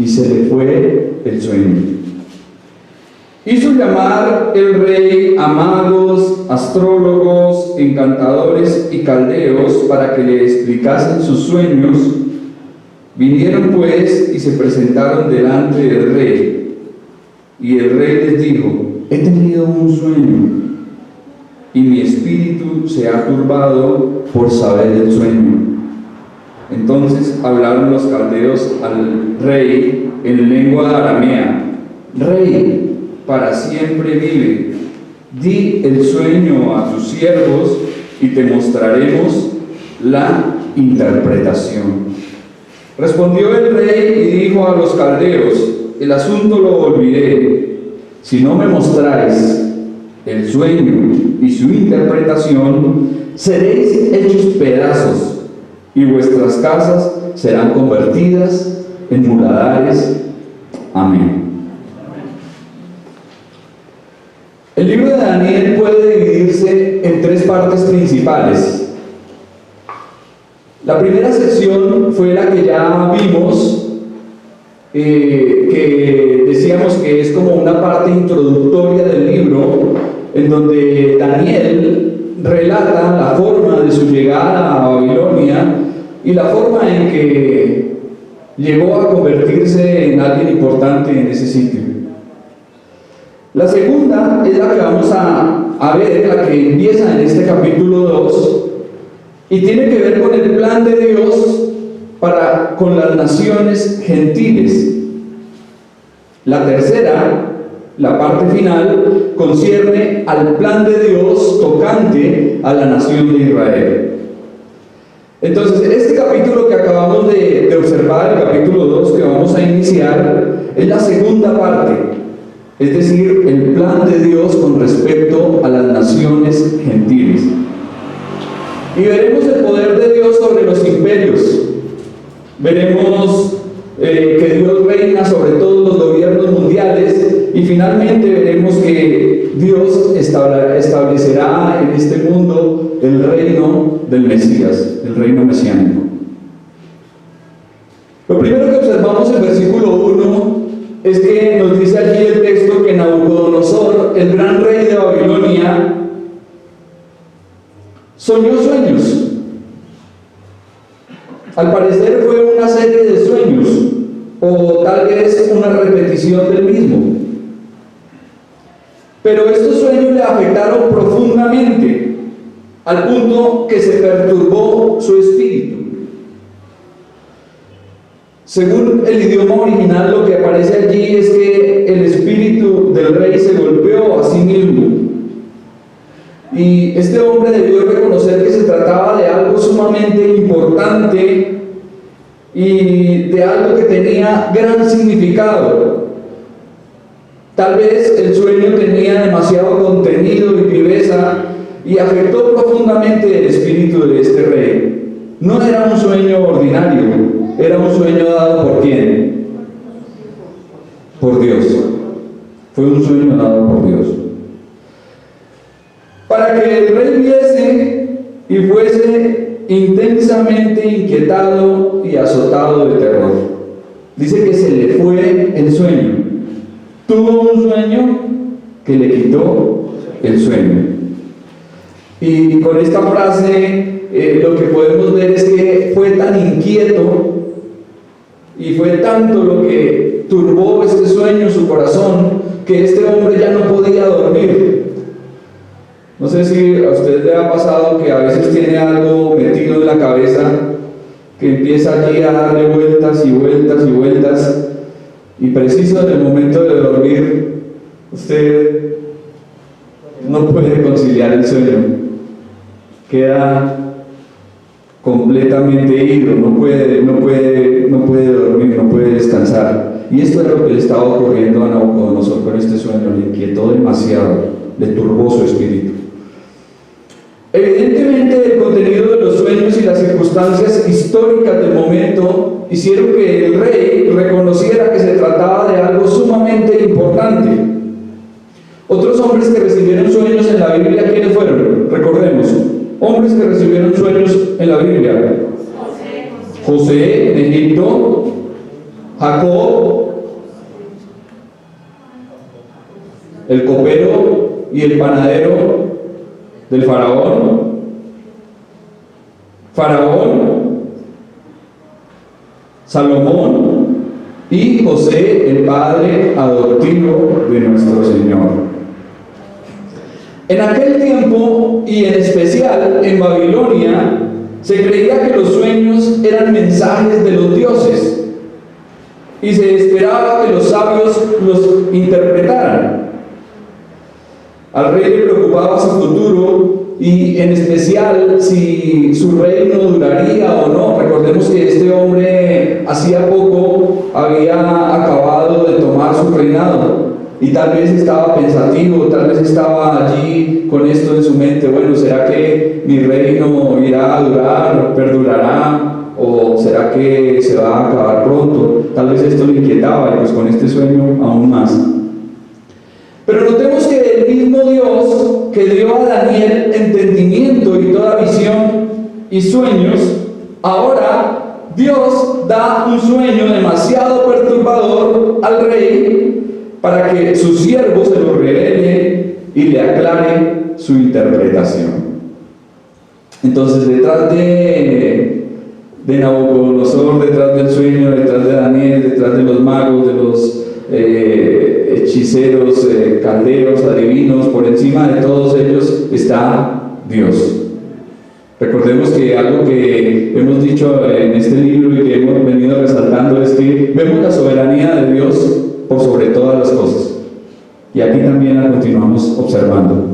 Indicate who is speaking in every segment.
Speaker 1: se le fue el sueño. Hizo llamar el rey a magos, astrólogos, encantadores y caldeos para que le explicasen sus sueños. Vinieron pues y se presentaron delante del rey. Y el rey les dijo: he tenido un sueño, y mi espíritu se ha turbado por saber el sueño. Entonces hablaron los caldeos al rey en lengua aramea: Rey, para siempre vive, di el sueño a tus siervos y te mostraremos la interpretación. Respondió el rey y dijo a los caldeos: el asunto lo olvidé. Si no me mostráis el sueño y su interpretación, seréis hechos pedazos, y vuestras casas serán convertidas en muladares. Amén. El libro de Daniel puede dividirse en tres partes principales. La primera sección fue la que ya vimos, que decíamos que es como una parte introductoria del libro, en donde Daniel relata la forma de su llegada a Babilonia y la forma en que llegó a convertirse en alguien importante en ese sitio. La segunda es la que vamos a ver, la que empieza en este capítulo 2, y tiene que ver con el plan de Dios con las naciones gentiles. La tercera, la parte final, concierne al plan de Dios tocante a la nación de Israel. Entonces, este capítulo que acabamos de observar, el capítulo 2 que vamos a iniciar, es la segunda parte, es decir, el plan de Dios con respecto a las naciones gentiles. Y veremos el poder de Dios sobre los imperios. Veremos que Dios reina sobre todos los gobiernos mundiales, y finalmente veremos que Dios establecerá en este mundo el reino del Mesías, el reino mesiánico. Lo primero que observamos en versículo 1 es que nos dice aquí el texto que Nabucodonosor, el gran rey de Babilonia, soñó sueños. Al parecer fue una serie de sueños, o tal vez una repetición del mismo. Pero estos sueños le afectaron profundamente, al punto que se perturbó su espíritu. Según el idioma original, lo que aparece allí es que el espíritu del rey se golpeó a sí mismo. Y este hombre debió reconocer que se trataba de algo sumamente importante y de algo que tenía gran significado. Tal vez el sueño tenía demasiado contenido y viveza y afectó profundamente el espíritu de este rey. No era un sueño ordinario, era un sueño dado ¿por quién? Por Dios. Fue un sueño dado por Dios. Para que el rey viese y fuese intensamente inquietado y azotado de terror. Dice que se le fue el sueño. Tuvo un sueño que le quitó el sueño. Y con esta frase lo que podemos ver es que fue tan inquieto y fue tanto lo que turbó este sueño en su corazón, que este hombre ya no podía dormir. No sé si a usted le ha pasado que a veces tiene algo metido en la cabeza, que empieza allí a darle vueltas y vueltas y vueltas, y preciso en el momento de dormir, usted no puede conciliar el sueño, queda completamente ido, no puede dormir, no puede descansar. Y esto es lo que le estaba ocurriendo a Nabucodonosor con este sueño. Le inquietó demasiado, le turbó su espíritu. Evidentemente, el contenido de los sueños y las circunstancias históricas del momento hicieron que el rey reconociera que se trataba de algo sumamente importante. Otros hombres que recibieron sueños en la Biblia, ¿quiénes fueron? Recordemos, hombres que recibieron sueños en la Biblia. José en Egipto, Jacob, el copero y el panadero del faraón, Faraón, Salomón y José, el padre adoptivo de nuestro Señor. En aquel tiempo, y en especial en Babilonia, se creía que los sueños eran mensajes de los dioses y se esperaba que los sabios los interpretaran. Al rey le preocupaba su futuro y en especial si su reino duraría o no. Recordemos que este hombre hacía poco había acabado de tomar su reinado y tal vez estaba pensativo, tal vez estaba allí con esto en su mente: bueno, ¿será que mi reino irá a durar, perdurará, o será que se va a acabar pronto? Tal vez esto le inquietaba, y pues con este sueño aún más. Pero notemos que el mismo Dios que dio a Daniel entendimiento y toda visión y sueños, ahora Dios da un sueño demasiado perturbador al rey para que su siervo se lo revele y le aclare su interpretación. Entonces, detrás de Nabucodonosor, detrás del sueño, detrás de Daniel, detrás de los magos, de los hechiceros, calderos, adivinos, por encima de todos ellos está Dios. Recordemos que algo que hemos dicho en este libro y que hemos venido resaltando es que vemos la soberanía de Dios por sobre todas las cosas, y aquí también la continuamos observando.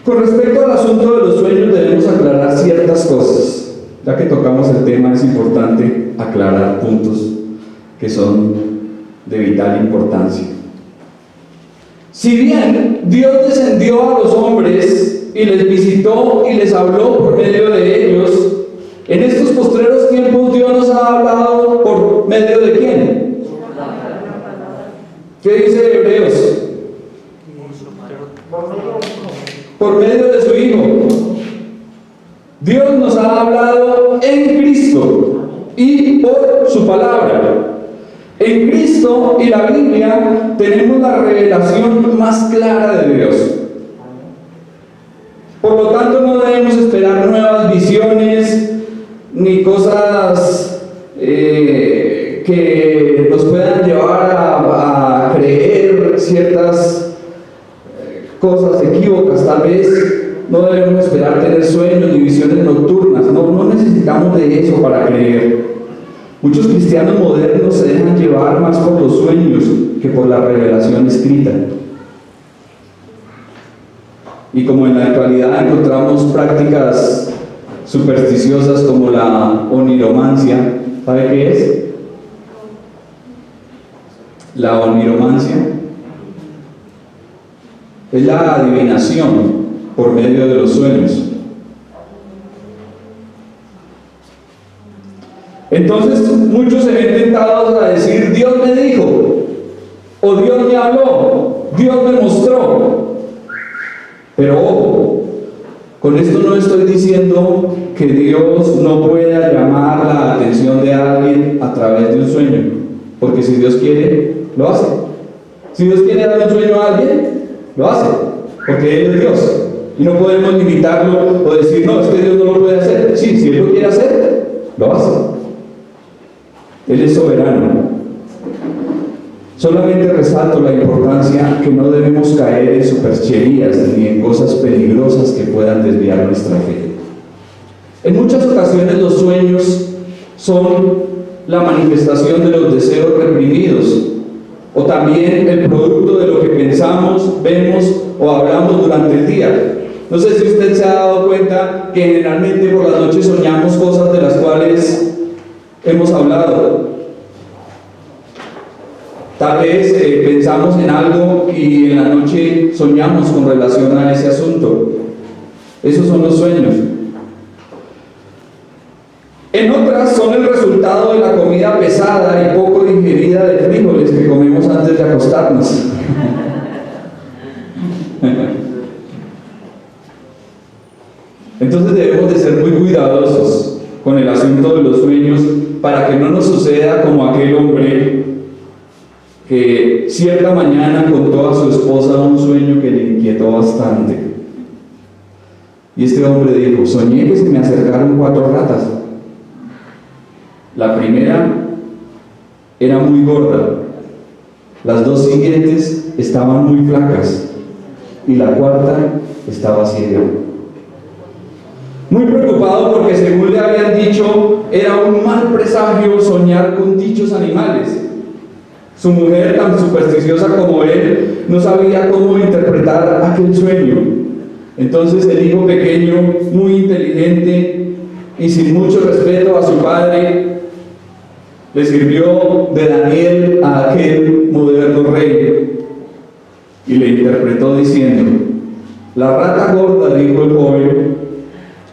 Speaker 1: Con respecto al asunto de los sueños, debemos aclarar ciertas cosas. Ya que tocamos el tema, es importante aclarar puntos que son de vital importancia. Si bien Dios descendió a los hombres y les visitó y les habló por medio de ellos, en estos postreros tiempos Dios nos ha hablado por medio de ¿quién? ¿Qué dice Hebreos? Por medio de su Hijo. Dios nos ha hablado en Cristo y por su palabra. En Cristo y la Biblia tenemos la revelación más clara de Dios. Por lo tanto, no debemos esperar nuevas visiones ni cosas que nos puedan llevar a creer ciertas cosas equívocas. Tal vez no debemos esperar tener sueños ni visiones nocturnas. No necesitamos de eso para creer. Muchos cristianos modernos se dejan llevar más por los sueños que por la revelación escrita. Y como en la actualidad encontramos prácticas supersticiosas como la oniromancia, ¿sabe qué es? La oniromancia es la adivinación por medio de los sueños. Entonces muchos se ven tentados a decir: Dios me dijo, o Dios me habló, Dios me mostró. Pero ojo, con esto no estoy diciendo que Dios no pueda llamar la atención de alguien a través de un sueño, porque si Dios quiere, lo hace. Si Dios quiere dar un sueño a alguien, lo hace, porque Él es Dios, y no podemos limitarlo o decir: no, es que Dios no lo puede hacer. Sí, si Él lo quiere hacer, lo hace. Él es soberano. Solamente resalto la importancia que no debemos caer en supercherías ni en cosas peligrosas que puedan desviar nuestra fe. En muchas ocasiones los sueños son la manifestación de los deseos reprimidos, o también el producto de lo que pensamos, vemos o hablamos durante el día. No sé si usted se ha dado cuenta que generalmente por las noches soñamos cosas de las cuales hemos hablado. Tal vez pensamos en algo y en la noche soñamos con relación a ese asunto. Esos son los sueños. En otras son el resultado de la comida pesada y poco digerida de frijoles que comemos antes de acostarnos. Entonces debemos de ser muy cuidadosos con el asunto de los sueños para que no nos suceda como aquel hombre que cierta mañana contó a su esposa un sueño que le inquietó bastante. Y este hombre dijo: soñé que se me acercaron 4 ratas. La primera era muy gorda, las 2 siguientes estaban muy flacas y la cuarta estaba ciega. Muy preocupado porque, según le habían dicho, era un mal presagio soñar con dichos animales. Su mujer, tan supersticiosa como él, no sabía cómo interpretar aquel sueño. Entonces el hijo pequeño, muy inteligente y sin mucho respeto a su padre, le sirvió de Daniel a aquel moderno rey y le interpretó diciendo: la rata gorda, dijo el joven,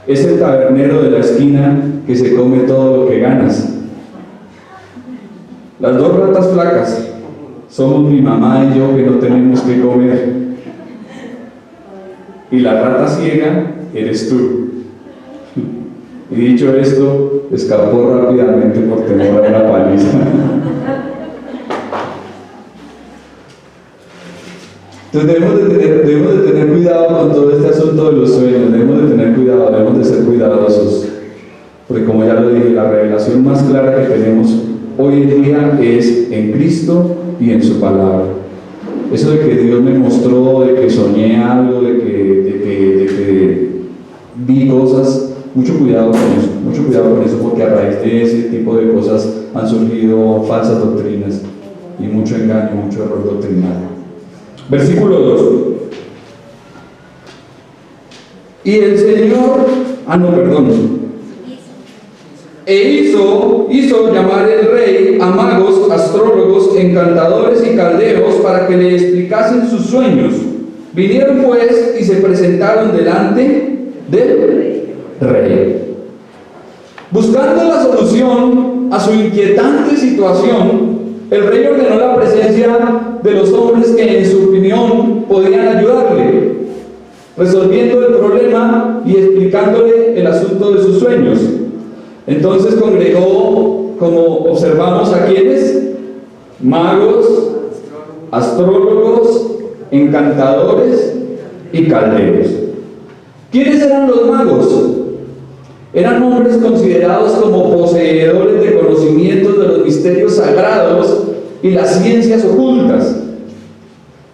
Speaker 1: es el tabernero de la esquina que se come todo lo que ganas. Las 2 ratas flacas somos mi mamá y yo, que no tenemos que comer. Y la rata ciega eres tú. Y dicho esto, escapó rápidamente por temor a una paliza. Entonces debemos de tener cuidado con todo este asunto de los sueños. Debemos de tener cuidado, debemos de ser cuidadosos, porque, como ya lo dije, la revelación más clara que tenemos hoy en día es en Cristo y en su palabra. Eso de que Dios me mostró, de que soñé algo, de que vi cosas, mucho cuidado con eso, porque a raíz de ese tipo de cosas han surgido falsas doctrinas y mucho engaño, mucho error doctrinal. Versículo 2. Y el Señor, hizo llamar el rey a magos, astrólogos, encantadores y caldeos para que le explicasen sus sueños. Vinieron pues y se presentaron delante del rey. Buscando la solución a su inquietante situación, el rey ordenó la presencia de los hombres que, en su opinión, podían ayudarle, resolviendo el problema y explicándole el asunto de sus sueños. Entonces congregó, como observamos, a quienes: magos, astrólogos, encantadores y caldeos. ¿Quiénes eran los magos? Eran hombres considerados como poseedores de conocimientos de los misterios sagrados y las ciencias ocultas.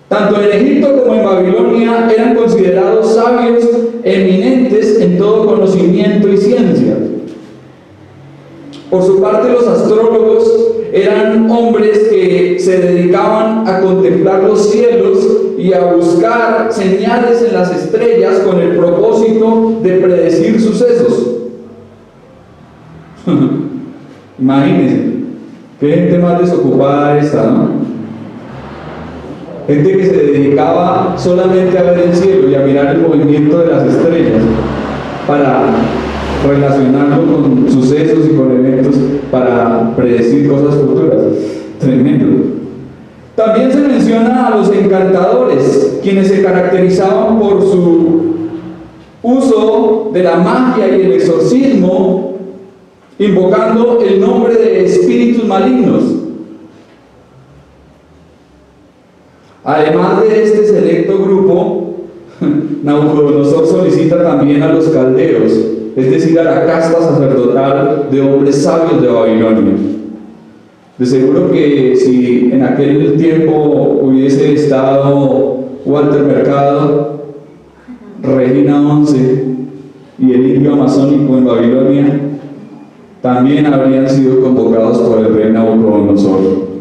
Speaker 1: Tanto en Egipto como en Babilonia eran considerados sabios eminentes en todo conocimiento y ciencia. Por su parte, los astrólogos eran hombres que se dedicaban a contemplar los cielos y a buscar señales en las estrellas con el propósito de predecir sucesos. Imagínense, qué gente más desocupada esta, ¿no? Gente que se dedicaba solamente a ver el cielo y a mirar el movimiento de las estrellas para relacionarlo con sucesos y con eventos para predecir cosas futuras. Tremendo. También se menciona a los encantadores, quienes se caracterizaban por su uso de la magia y el exorcismo, invocando el nombre de espíritus malignos. Además de este selecto grupo, Nabucodonosor solicita también a los caldeos, es decir, a la casta sacerdotal de hombres sabios de Babilonia. De seguro que si en aquel tiempo hubiese estado Walter Mercado, Regina Once y el indio amazónico en Babilonia, también habrían sido convocados por el rey Nabucodonosor.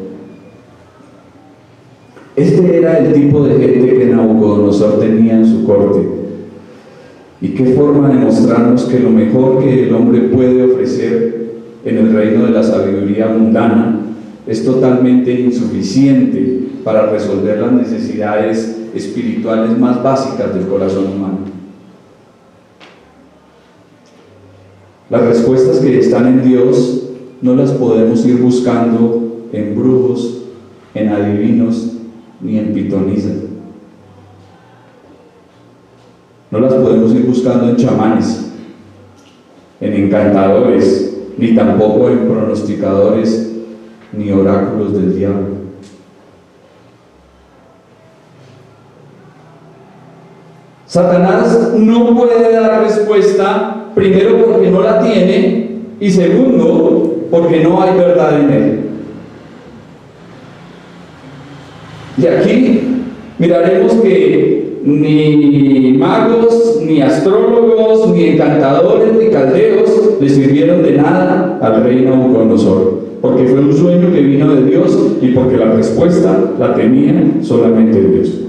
Speaker 1: Este era el tipo de gente que Nabucodonosor tenía en su corte. Y qué forma de mostrarnos que lo mejor que el hombre puede ofrecer en el reino de la sabiduría mundana es totalmente insuficiente para resolver las necesidades espirituales más básicas del corazón humano. Las respuestas que están en Dios no las podemos ir buscando en brujos, en adivinos, ni en pitonizas. No las podemos ir buscando en chamanes, en encantadores, ni tampoco en pronosticadores ni oráculos del diablo. Satanás no puede dar respuesta, primero porque no la tiene y segundo porque no hay verdad en él. Y aquí miraremos que ni magos, ni astrólogos, ni encantadores, ni caldeos le sirvieron de nada al rey Nabucodonosor, porque fue un sueño que vino de Dios y porque la respuesta la tenía solamente Dios.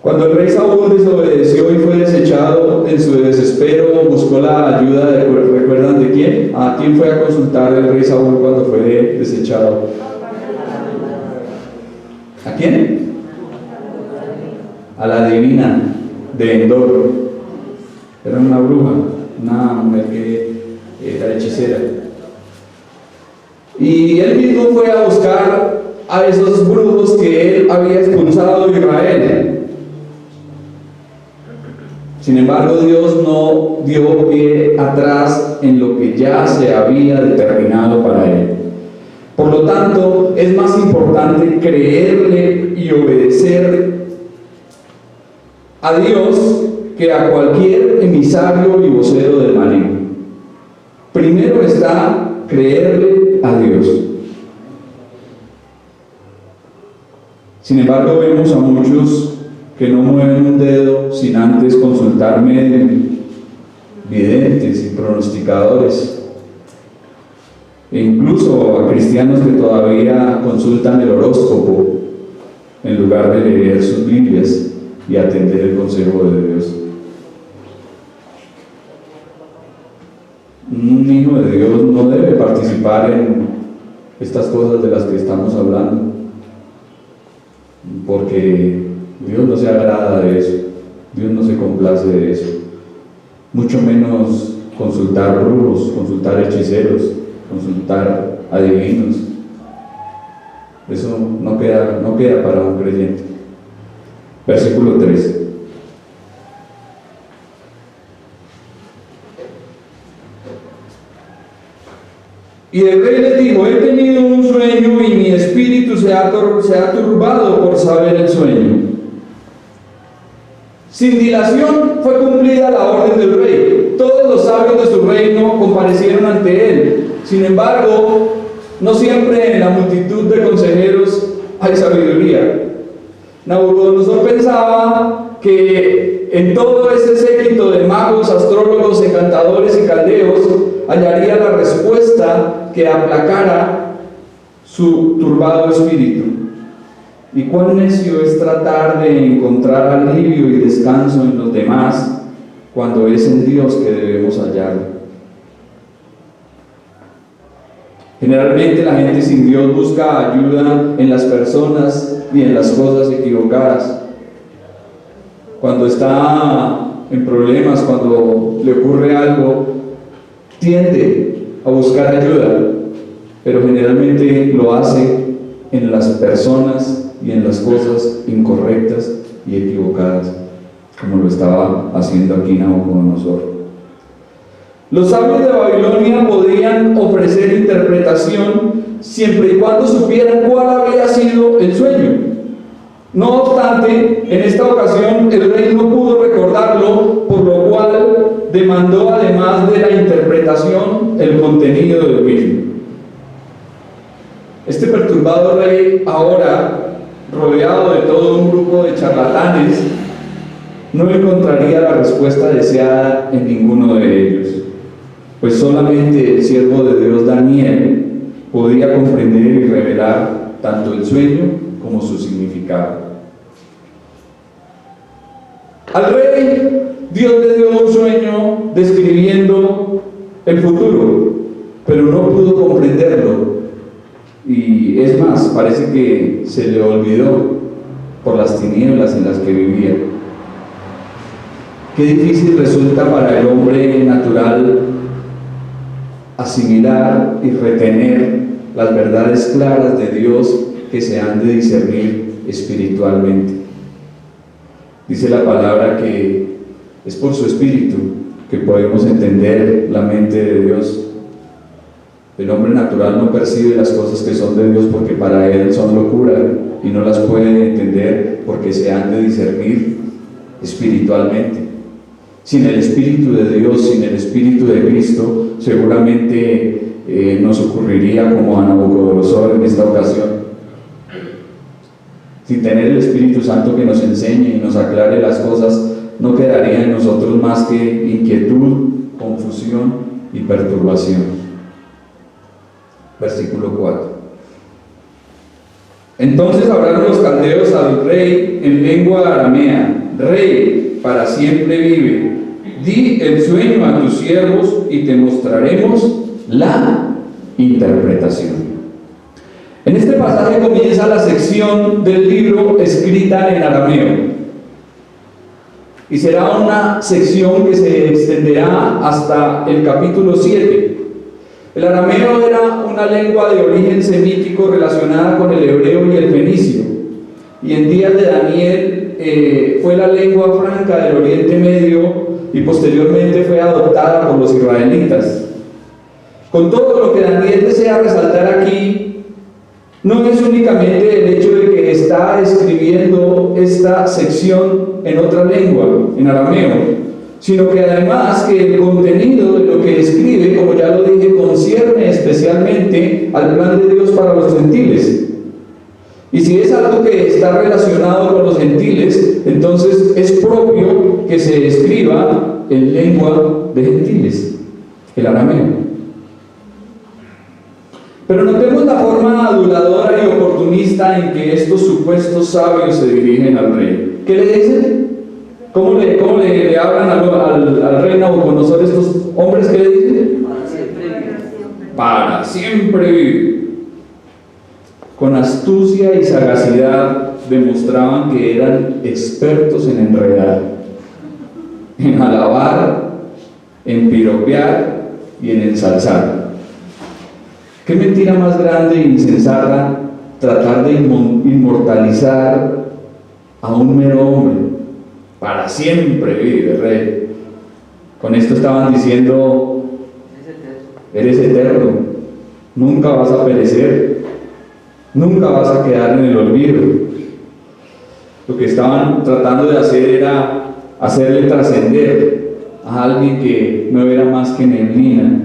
Speaker 1: Cuando el rey Saúl desobedeció y fue desechado, en su desespero buscó la ayuda ¿recuerdan de quién? ¿A quién fue a consultar el rey Saúl cuando fue desechado? ¿A quién? A la divina de Endor. Era una bruja, una mujer que era hechicera. Y él mismo fue a buscar a esos brujos que él había expulsado de Israel. Sin embargo, Dios no dio pie atrás en lo que ya se había determinado para él. Por lo tanto, es más importante creerle y obedecer a Dios que a cualquier emisario y vocero del maligno. Primero está creerle a Dios. Sin embargo, vemos a muchos que no mueven un dedo sin antes consultar medios, videntes y pronosticadores, e incluso a cristianos que todavía consultan el horóscopo en lugar de leer sus Biblias y atender el consejo de Dios. Un hijo de Dios no debe participar en estas cosas de las que estamos hablando, porque Dios no se agrada de eso, Dios no se complace de eso, mucho menos consultar brujos, consultar hechiceros, consultar adivinos. Eso no queda para un creyente. Versículo 3. Y el rey le dijo: he tenido un sueño y mi espíritu se ha turbado por saber el sueño. Sin dilación fue cumplida la orden del rey. Todos los sabios de su reino comparecieron ante él. Sin embargo, no siempre en la multitud de consejeros hay sabiduría. Nabucodonosor pensaba que en todo ese séquito de magos, astrólogos, encantadores y caldeos hallaría la respuesta que aplacara su turbado espíritu. Y cuán necio es tratar de encontrar alivio y descanso en los demás cuando es en Dios que debemos hallarlo. Generalmente la gente sin Dios busca ayuda en las personas y en las cosas equivocadas. Cuando está en problemas, cuando le ocurre algo, tiende a buscar ayuda, pero generalmente lo hace en las personas y en las cosas incorrectas y equivocadas, como lo estaba haciendo aquí Nabucodonosor. Los sabios de Babilonia podían ofrecer interpretación siempre y cuando supieran cuál había sido el sueño. No obstante, en esta ocasión el rey no pudo recordarlo, por lo cual demandó, además de la interpretación, el contenido del mismo. Este perturbado rey, ahora rodeado de todo un grupo de charlatanes, no encontraría la respuesta deseada en ninguno de ellos, pues solamente el siervo de Dios Daniel podía comprender y revelar tanto el sueño como su significado. Al rey Dios le dio un sueño describiendo el futuro, pero no pudo comprenderlo. Y es más, parece que se le olvidó por las tinieblas en las que vivía. Qué difícil resulta para el hombre natural asimilar y retener las verdades claras de Dios que se han de discernir espiritualmente. Dice la palabra que Es por su Espíritu que podemos entender la mente de Dios. El hombre natural no percibe las cosas que son de Dios porque para él son locura y no las puede entender porque se han de discernir espiritualmente. Sin el Espíritu de Dios, sin el Espíritu de Cristo, seguramente nos ocurriría como a Nabucodonosor en esta ocasión. Sin tener el Espíritu Santo que nos enseñe y nos aclare las cosas, no quedaría en nosotros más que inquietud, confusión y perturbación. Versículo 4. Entonces hablaron los caldeos al rey en lengua aramea: Rey, para siempre vive, di el sueño a tus siervos y te mostraremos la interpretación. En este pasaje comienza la sección del libro escrita en arameo. Y será una sección que se extenderá hasta el capítulo 7. El arameo era una lengua de origen semítico relacionada con el hebreo y el fenicio. Y en días de Daniel fue la lengua franca del Oriente Medio y posteriormente fue adoptada por los israelitas. Con todo lo que Daniel desea resaltar aquí, no es únicamente el hecho de que está escribiendo esta sección en otra lengua, en arameo, sino que además que el contenido de lo que escribe, como ya lo dije, concierne especialmente al plan de Dios para los gentiles. Y si es algo que está relacionado con los gentiles, entonces es propio que se escriba en lengua de gentiles, el arameo. Pero notemos la forma aduladora y oportunista en que estos supuestos sabios se dirigen al rey. ¿Qué le dicen? ¿Cómo le hablan al rey Nabucodonosor estos hombres? ¿Qué le dicen? Para siempre vivir. Con astucia y sagacidad demostraban que eran expertos en enredar, en alabar, en piropear y en ensalzar. ¿Qué mentira más grande e insensata tratar de inmortalizar a un mero hombre? Para siempre vive, rey. Con esto estaban diciendo: eres eterno, nunca vas a perecer, nunca vas a quedar en el olvido. Lo que estaban tratando de hacer era hacerle trascender a alguien que no era más que neblina.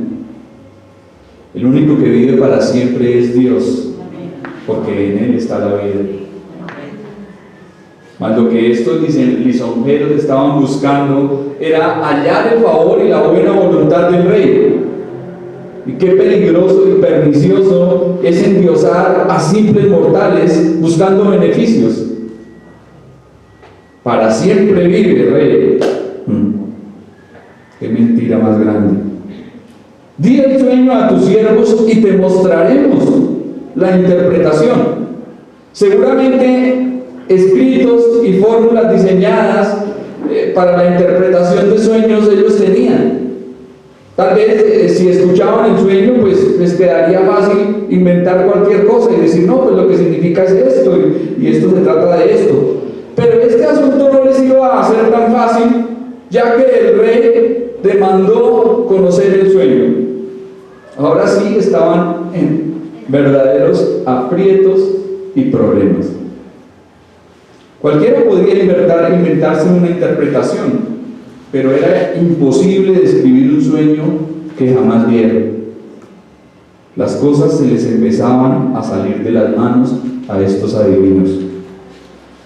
Speaker 1: El único que vive para siempre es Dios, porque en Él está la vida. Mas lo que estos lisonjeros estaban buscando era hallar el favor y la buena voluntad del rey. Y qué peligroso y pernicioso es endiosar a simples mortales buscando beneficios. Para siempre vive, rey. Qué mentira más grande. Di el sueño a tus siervos y te mostraremos la interpretación. Seguramente escritos y fórmulas diseñadas para la interpretación de sueños ellos tenían. Tal vez si escuchaban el sueño, pues les quedaría fácil inventar cualquier cosa y decir: no, pues lo que significa es esto y esto se trata de esto. Pero este asunto no les iba a ser tan fácil, ya que el rey demandó conocer el sueño. Ahora sí estaban en verdaderos aprietos y problemas. Cualquiera podría inventarse una interpretación, pero era imposible describir un sueño que jamás vieron. Las cosas se les empezaban a salir de las manos a estos adivinos,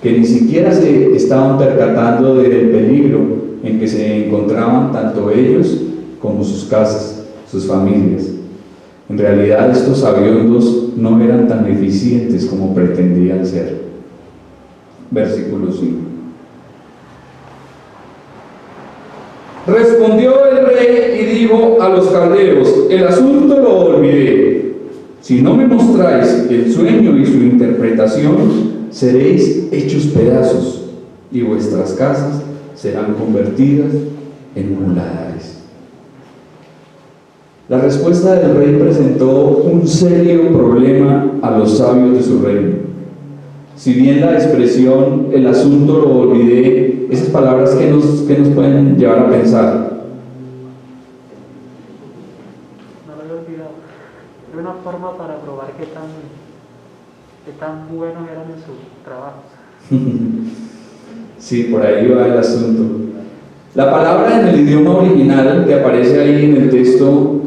Speaker 1: que ni siquiera se estaban percatando del peligro en que se encontraban tanto ellos como sus casas, sus familias. En realidad estos sabiondos no eran tan eficientes como pretendían ser. Versículo 5. Respondió el rey y dijo a los caldeos: el asunto lo olvidé. Si no me mostráis el sueño y su interpretación, seréis hechos pedazos y vuestras casas serán convertidas en muladares. La respuesta del rey presentó un serio problema a los sabios de su reino. Si bien la expresión "el asunto lo olvidé" esas palabras que nos pueden llevar a pensar.
Speaker 2: No lo había olvidado. Era una forma para probar qué tan buenos eran en sus trabajos.
Speaker 1: Sí, por ahí va el asunto. La palabra en el idioma original que aparece ahí en el texto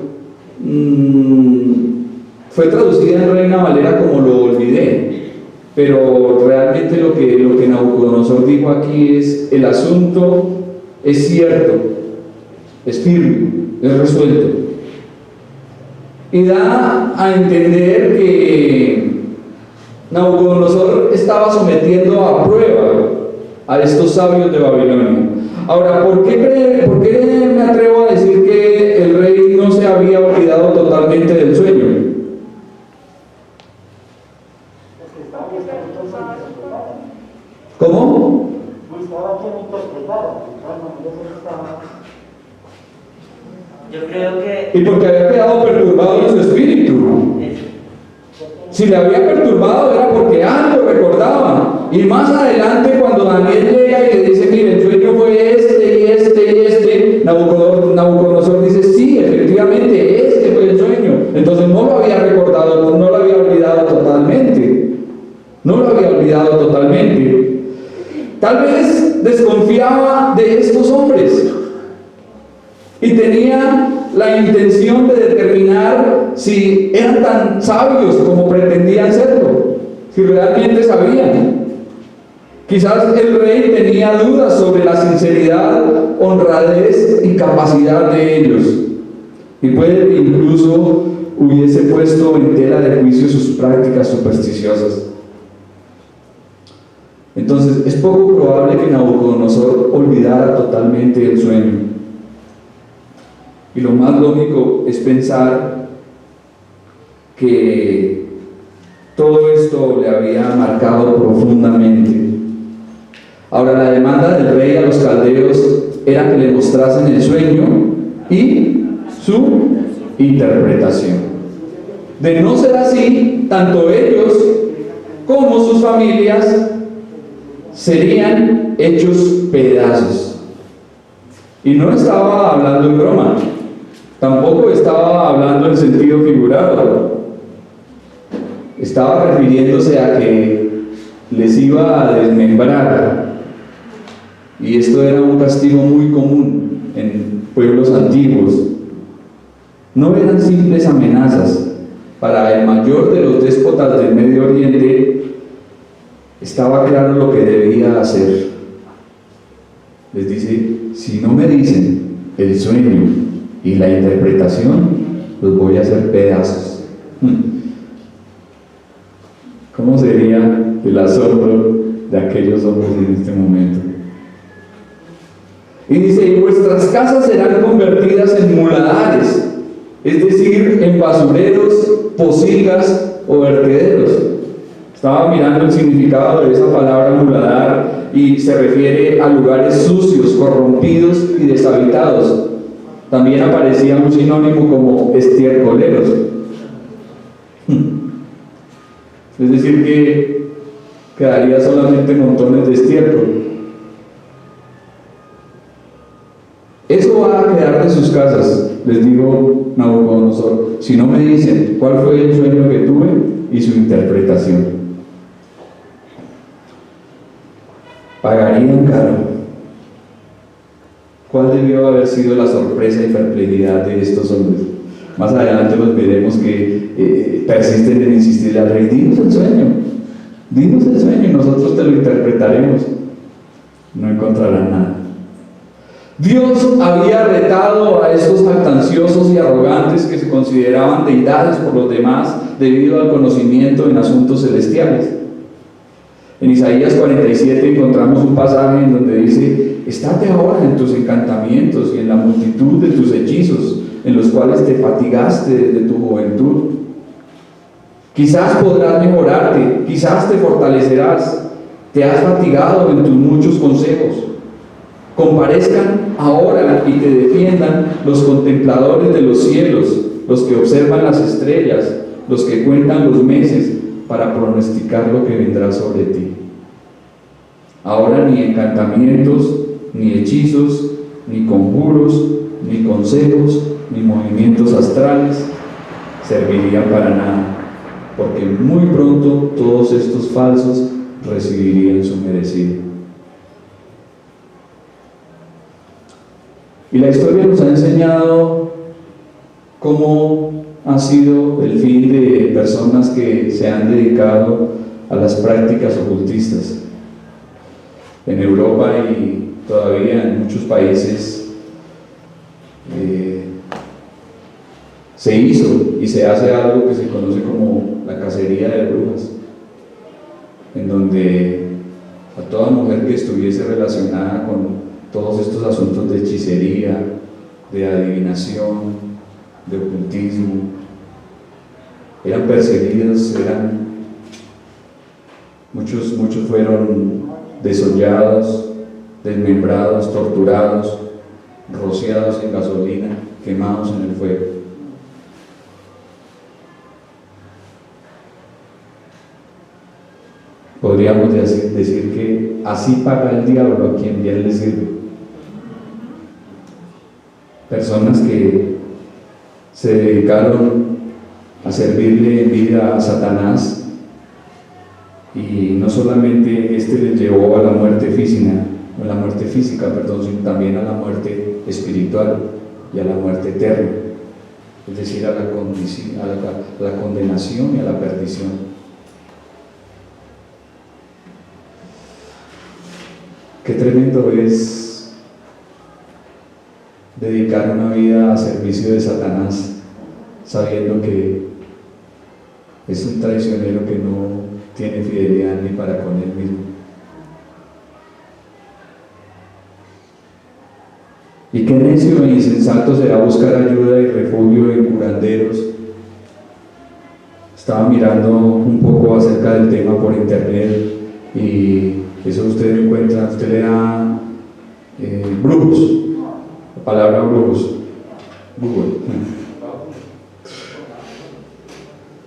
Speaker 1: fue traducida en Reina Valera como lo olvidé, pero realmente lo que Nabucodonosor dijo aquí es: el asunto es cierto, es firme, es resuelto. Y da a entender que Nabucodonosor estaba sometiendo a prueba a estos sabios de Babilonia. Ahora, ¿por qué me atrevo a decir que el rey no se había olvidado totalmente del sueño? ¿Cómo?
Speaker 3: Yo creo que...
Speaker 1: Y porque había quedado perturbado en su espíritu. Si le había perturbado era porque algo recordaba. Y más adelante, cuando Daniel llega y le dice: mire, el sueño fue este y este y este, Nabucodonosor dice: sí, efectivamente, este fue el sueño. Entonces no lo había recordado, no lo había olvidado totalmente. No lo había olvidado totalmente. Tal vez desconfiaba de estos hombres y tenía la intención de determinar si eran tan sabios como pretendían serlo, si realmente sabían. Quizás el rey tenía dudas sobre la sinceridad, honradez y capacidad de ellos, y puede que incluso hubiese puesto en tela de juicio sus prácticas supersticiosas. Entonces es poco probable que Nabucodonosor olvidara totalmente el sueño. Y lo más lógico es pensar que todo esto le había marcado profundamente. Ahora, la demanda del rey a los caldeos era que le mostrasen el sueño y su interpretación. De no ser así, tanto ellos como sus familias serían hechos pedazos. Y no estaba hablando en broma, tampoco estaba hablando en sentido figurado. Estaba refiriéndose a que les iba a desmembrar. Y esto era un castigo muy común en pueblos antiguos. No eran simples amenazas. Para el mayor de los déspotas del Medio Oriente estaba claro lo que debía hacer. Les dice: si no me dicen el sueño y la interpretación, los voy a hacer pedazos. ¿Cómo sería el asombro de aquellos hombres en este momento? Y dice: y vuestras casas serán convertidas en muladares, es decir, en basureros, pocilgas o vertederos. Estaba mirando el significado de esa palabra muladar y se refiere a lugares sucios, corrompidos y deshabitados. También aparecía un sinónimo como estiércoleros. Es decir, que quedaría solamente montones de estiércol. Eso va a quedar de sus casas, les dijo Nabucodonosor, si no me dicen cuál fue el sueño que tuve y su interpretación. Pagarían caro. ¿Cuál debió haber sido la sorpresa y perplejidad de estos hombres? Más adelante los veremos que persisten en insistirle al rey: dinos el sueño y nosotros te lo interpretaremos. No encontrarán nada. Dios había retado a estos jactanciosos y arrogantes que se consideraban deidades por los demás debido al conocimiento en asuntos celestiales. En Isaías 47 encontramos un pasaje en donde dice: estate ahora en tus encantamientos y en la multitud de tus hechizos, en los cuales te fatigaste desde tu juventud. Quizás podrás mejorarte, quizás te fortalecerás, te has fatigado en tus muchos consejos. Comparezcan ahora y te defiendan los contempladores de los cielos, los que observan las estrellas, los que cuentan los meses para pronosticar lo que vendrá sobre ti. Ahora ni encantamientos, ni hechizos, ni conjuros, ni consejos, ni movimientos astrales servirían para nada, porque muy pronto todos estos falsos recibirían su merecido. Y la historia nos ha enseñado cómo ha sido el fin de personas que se han dedicado a las prácticas ocultistas. En Europa y todavía en muchos países se hizo y se hace algo que se conoce como la cacería de brujas, en donde a toda mujer que estuviese relacionada con todos estos asuntos de hechicería, de adivinación, de ocultismo, eran perseguidos, muchos fueron desollados, desmembrados, torturados, rociados en gasolina, quemados en el fuego. Podríamos decir que así paga el diablo a quien bien le sirve. Personas que se dedicaron a servirle en vida a Satanás, y no solamente les llevó a la muerte física, sino también a la muerte espiritual y a la muerte eterna, es decir, a la condenación y a la perdición. Qué tremendo es dedicar una vida a servicio de Satanás, sabiendo que es un traicionero que no tiene fidelidad ni para con él mismo. Y qué necio e insensato será buscar ayuda y refugio en curanderos. Estaba mirando un poco acerca del tema por internet y eso usted encuentra, usted le da brujos, la palabra brujos, Google,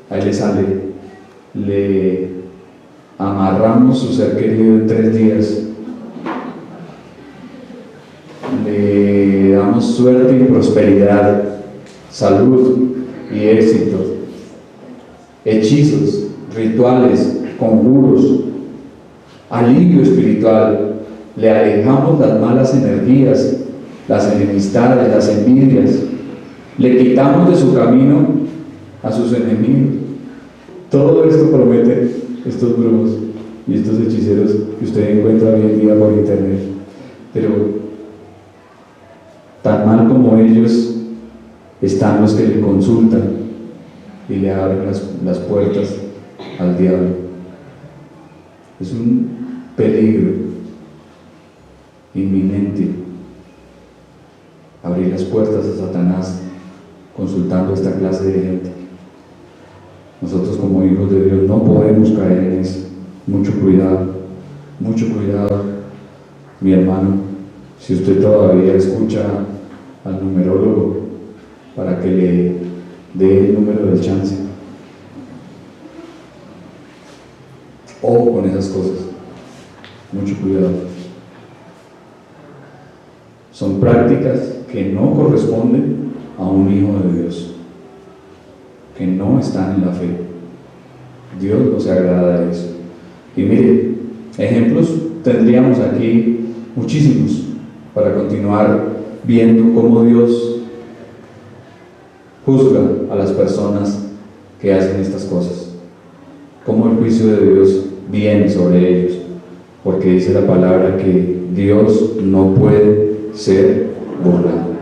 Speaker 1: ahí le sale, le amarramos su ser querido en 3 días, le damos suerte y prosperidad, salud y éxito, hechizos, rituales, conjuros, alivio espiritual, le alejamos las malas energías, las enemistades, las envidias, le quitamos de su camino a sus enemigos. Todo esto prometen estos brujos y estos hechiceros que usted encuentra hoy en día por internet. Pero tan mal como ellos están los que le consultan y le abren las puertas al diablo. Es un peligro inminente abrir las puertas a Satanás consultando a esta clase de gente. Nosotros como hijos de Dios no podemos caer en eso. Mucho cuidado, mi hermano. Si usted todavía escucha al numerólogo para que le dé el número del chance, ojo con esas cosas, mucho cuidado. Son prácticas que no corresponden a un hijo de Dios, que no están en la fe. Dios no se agrada de eso. Y mire, ejemplos tendríamos aquí muchísimos para continuar viendo cómo Dios juzga a las personas que hacen estas cosas, cómo el juicio de Dios viene sobre ellos, porque dice la palabra que Dios no puede ser burlado.